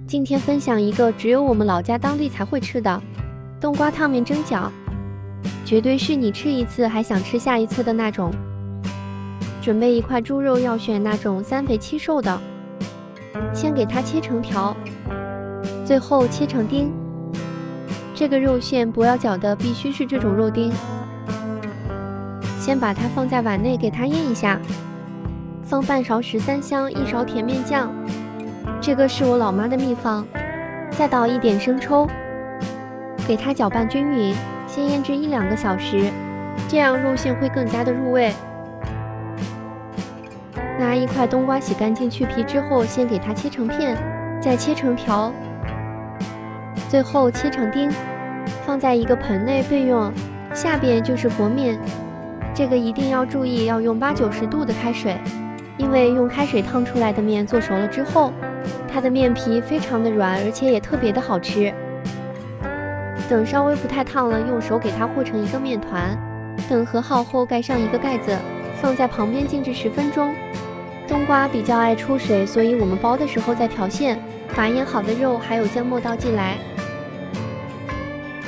今天分享一个只有我们老家当地才会吃的冬瓜烫面蒸饺，绝对是你吃一次还想吃下一次的那种。准备一块猪肉，要选那种3肥7瘦的，先给它切成条，最后切成丁。这个肉馅不要搅的，必须是这种肉丁。先把它放在碗内，给它腌一下，放半勺13香，1勺甜面酱，这个是我老妈的秘方。再倒一点生抽，给它搅拌均匀，先腌制1-2个小时，这样肉馅会更加的入味。拿一块冬瓜洗干净去皮之后，先给它切成片，再切成条，最后切成丁，放在一个盆内备用。下边就是和面，这个一定要注意，要用80-90度的开水，因为用开水烫出来的面做熟了之后，它的面皮非常的软，而且也特别的好吃。等稍微不太烫了，用手给它和成一个面团，等和好后盖上一个盖子，放在旁边静置10分钟。冬瓜比较爱出水，所以我们包的时候再调馅，把腌好的肉还有姜末倒进来。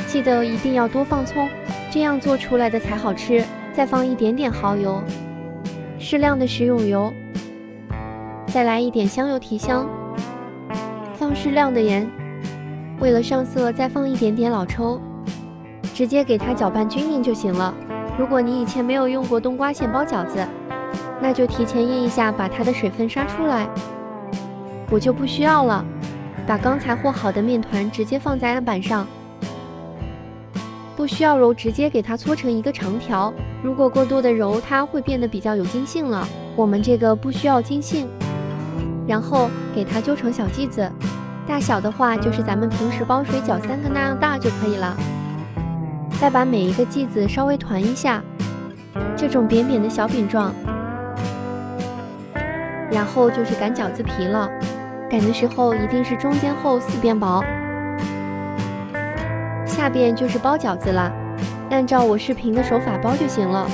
记得一定要多放葱，这样做出来的才好吃。再放一点点蚝油，适量的食用油，再来一点香油提香，放适量的盐，为了上色再放一点点老抽，直接给它搅拌均匀就行了。如果你以前没有用过冬瓜馅包饺子，那就提前腌一下，把它的水分刷出来。我就不需要了，把刚才和好的面团直接放在案板上，不需要揉，直接给它搓成一个长条。如果过多的揉，它会变得比较有筋性了，我们这个不需要筋性。然后给它揪成小剂子，大小的话就是咱们平时包水饺3个那样大就可以了。再把每一个剂子稍微团一下，这种扁扁的小饼状。然后就是擀饺子皮了，擀的时候一定是中间厚4边薄。下边就是包饺子了，按照我视频的手法包就行了。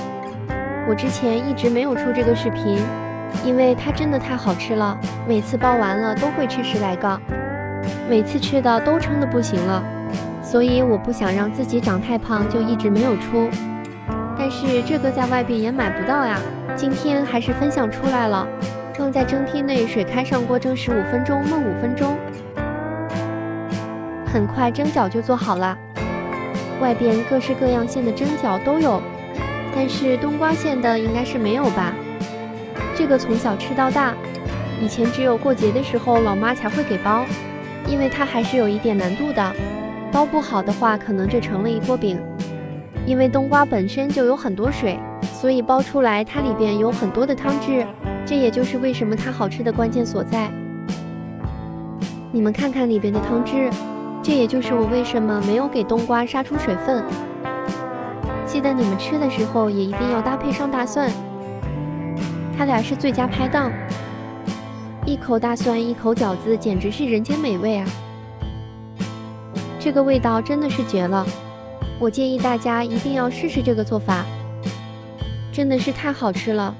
我之前一直没有出这个视频，因为它真的太好吃了，每次包完了都会吃10来个，每次吃的都撑得不行了，所以我不想让自己长太胖，就一直没有出。但是这个在外边也买不到呀，今天还是分享出来了。放在蒸屉内，水开上锅蒸15分钟，焖5分钟，很快蒸饺就做好了。外边各式各样馅的蒸饺都有，但是冬瓜馅的应该是没有吧？这个从小吃到大，以前只有过节的时候老妈才会给包，因为它还是有一点难度的，包不好的话可能就成了一锅饼。因为冬瓜本身就有很多水，所以包出来它里边有很多的汤汁，这也就是为什么它好吃的关键所在。你们看看里边的汤汁，这也就是我为什么没有给冬瓜杀出水分。记得你们吃的时候也一定要搭配上大蒜，它俩是最佳拍档。一口大蒜，一口饺子，简直是人间美味啊！这个味道真的是绝了，我建议大家一定要试试这个做法，真的是太好吃了。